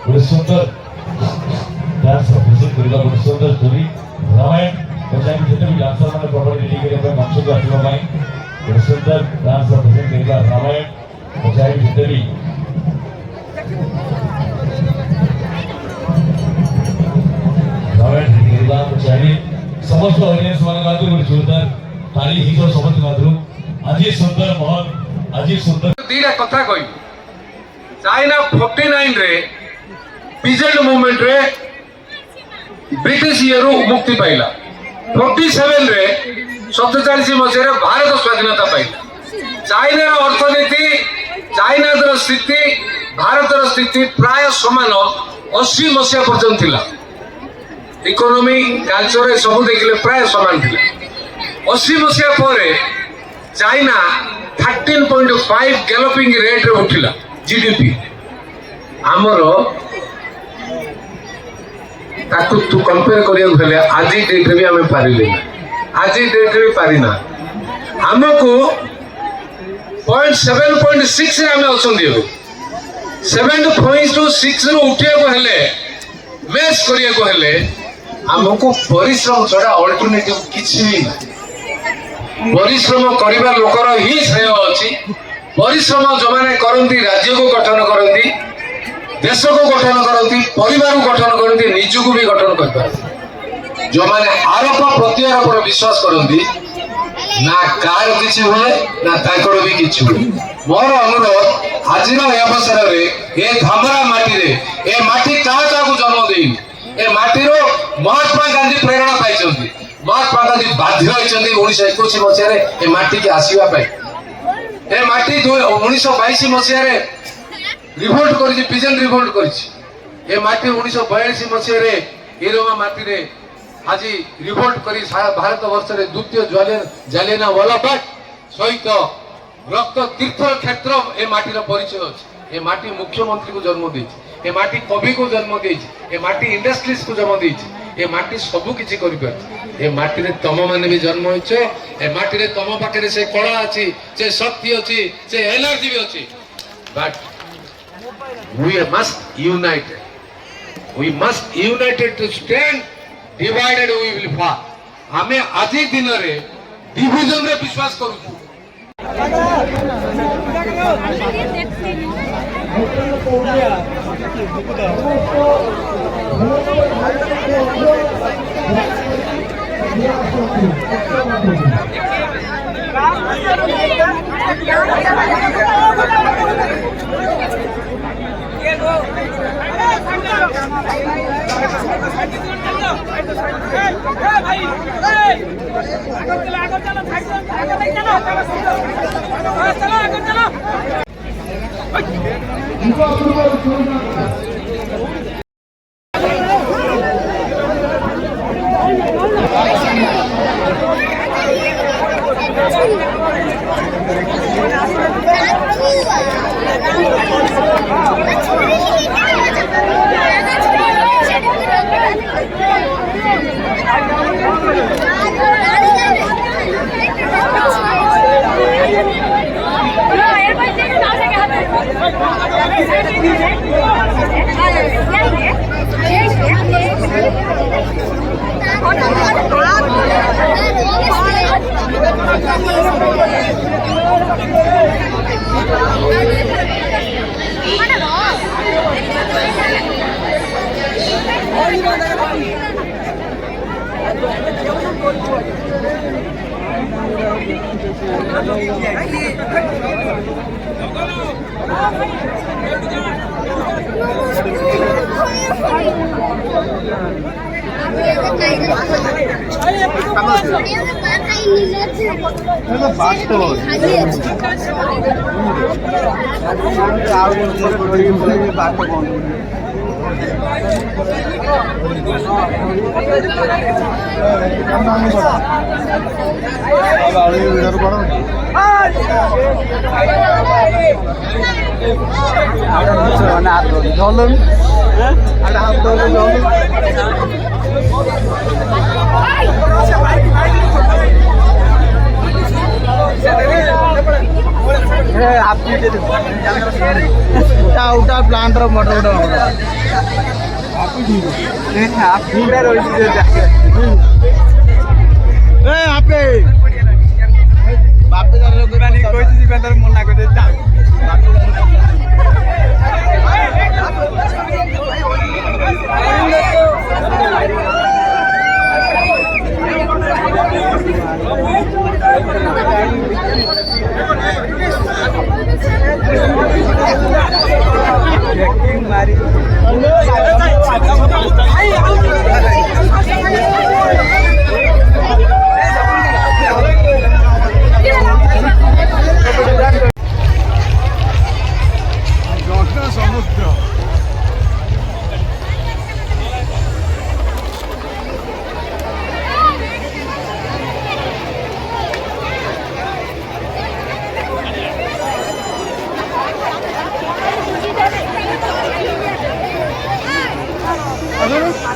ଗୋଟେ ସୁନ୍ଦର dance present କରିବା, ଗୋଟେ ସୁନ୍ଦର ଷ୍ଟୋରି ରାମାୟଣ ପଞ୍ଚାୟତ ଯେତେ ବି ଡ୍ୟାନ୍ସର ମାନେ ପ୍ରପର ରେଡି କରିବା ପାଇଁ ମଞ୍ଚକୁ ଆସିବା ପାଇଁ ଗୋଟେ ସୁନ୍ଦର ଡ୍ୟାନ୍ସ ପ୍ରେଜେଣ୍ଟ କରିବା ରାମାୟଣ ପଞ୍ଚାୟତ ଯେତେ ବି ରାମାୟଣ କରିବା ପଞ୍ଚାୟତ ସମସ୍ତ ଅଡ଼ିଏନ୍ସ ମାନଙ୍କ ଆଗରୁ ଗୋଟେ ଜୋରଦାର ତାଳି ହେଇଯିବ ସମସ୍ତ ଆଗରୁ। ଆଜି ସୁନ୍ଦର ମହଲ ଆଜି ସୁନ୍ଦର ଦିଟା କଥା କହିବି। ଚାଇନା 49 ରେ ପିଜେଡ ମୁଭମେଣ୍ଟ ରେ ବ୍ରିଟିଶ ଇଏରୁ ମୁକ୍ତି ପାଇଲା। 47 ରେ 47 ମସିହାରେ ଭାରତ ସ୍ୱାଧୀନତା ପାଇଲା। ଚାଇନାର ଅର୍ଥନୀତି ଚାଇନାର ସ୍ଥିତି ଭାରତର ସ୍ଥିତି ପ୍ରାୟ ସମାନ 80 ମସିହା ପର୍ଯ୍ୟନ୍ତ ଥିଲା। ଇକୋନୋମି କାଲଚର ସବୁ ଦେଖିଲେ ପ୍ରାୟ ସମାନ ଥିଲା। 80 ମସିହା ପରେ ଚାଇନା 13.5 ଗ୍ୟାଲୋପିଂ ରେଟ୍ରେ ଉଠିଲା ଜିଡିପି। ଆମର ତାକୁ ତୁ କମ୍ପେୟାର କରିବାକୁ ହେଲେ ଆଜି ଡେଟ୍ରେ ବି ଆମେ ପାରିଲେ ନା, ଆଜି ଡେଟ୍ରେ ବି ପାରିନା। ଆମକୁ 7.6 ରେ ଆମେ ଅଛନ୍ତି। ଏବେ 7.6 ରୁ ଉଠିବାକୁ ହେଲେ ମ୍ୟାଚ୍ କରିବାକୁ ହେଲେ ଆମକୁ ପରିଶ୍ରମ ଛଡା ଅଲ୍ଟରନେଟିଭ କିଛି ବି ନାହିଁ। ପରିଶ୍ରମ କରିବା ଲୋକର ହିଁ ଶ୍ରେୟ ଅଛି। ପରିଶ୍ରମ ଯୋଉମାନେ କରନ୍ତି ରାଜ୍ୟକୁ ଗଠନ କରନ୍ତି, ଦେଶକୁ ଗଠନ କରନ୍ତି, ପରିବାରକୁ ଗଠନ କରନ୍ତି, ନିଜକୁ ବି ଗଠନ କରିପାରନ୍ତି। ଯୋଉମାନେ ଆରୋପ ପ୍ରତ୍ୟାରୋପ ଉପରେ ବିଶ୍ୱାସ କରନ୍ତି ନା କାହାର କିଛି ହୁଏ ନା ତାଙ୍କର ବି କିଛି ହୁଏ। ମୋର ଅନୁରୋଧ ଆଜିର ଏ ଅବସରରେ ଏ ଧାମରା ମାଟିରେ ଏ ମାଟି କାହା କାହାକୁ ଜନ୍ମ ଦେଇନି। ଏ ମାଟିରୁ ମହାତ୍ମା ଗାନ୍ଧୀ ପ୍ରେରଣା ପାଇଛନ୍ତି। ମହାତ୍ମା ଗାନ୍ଧୀ ବାଧ୍ୟ ହୋଇଛନ୍ତି 1921 ମସିହାରେ ଏ ମାଟିକି ଆସିବା ପାଇଁ। ଏ ମାଟି 1922 ମସିହାରେ ରିଭୋଲ୍ଟ କରିଛି, ପିଜେନ୍ ରିଭୋଲ୍ଟ କରିଛି। ଏ ମାଟି 1942 ମସିହାରେ ଇରୋମା ମାଟିରେ ଆଜି ରିଭୋଲ୍ଟ କରି ସାରା ଭାରତ ବର୍ଷରେ ଦ୍ୱିତୀୟ ଜାଲିଆନାୱାଲାବାଗ ସହିତ ରକ୍ତ ତୀର୍ଥ କ୍ଷେତ୍ର ଏ ମାଟିର ପରିଚୟ ଅଛି। ଏ ମାଟି ମୁଖ୍ୟମନ୍ତ୍ରୀକୁ ଜନ୍ମ ଦେଇଛି, ଏ ମାଟି କବିକୁ ଜନ୍ମ ଦେଇଛି, ଏ ମାଟି ଇଣ୍ଡଷ୍ଟ୍ରିଜକୁ ଜନ୍ମ ଦେଇଛି। ଏ ମାଟି ସବୁ କିଛି କରିପାରୁଛି। ଏ ମାଟିରେ ତମ ମାନେ ବି ଜନ୍ମ ହେଇଛ। ଏ ମାଟିରେ ତମ ପାଖରେ ସେ କଳା ଅଛି, ସେ ଶକ୍ତି ଅଛି, ସେ ଏନର୍ଜି ବି ଅଛି। But we must unite. We must united to stand. Divided we will fall. ଆମେ ଆଜି ଦିନରେ ଡିଭିଜନ ରେ ବିଶ୍ୱାସ କରୁଛୁ। उठा प्लांट मोटर उठा आपे बापे मना कर समुद्र Hello?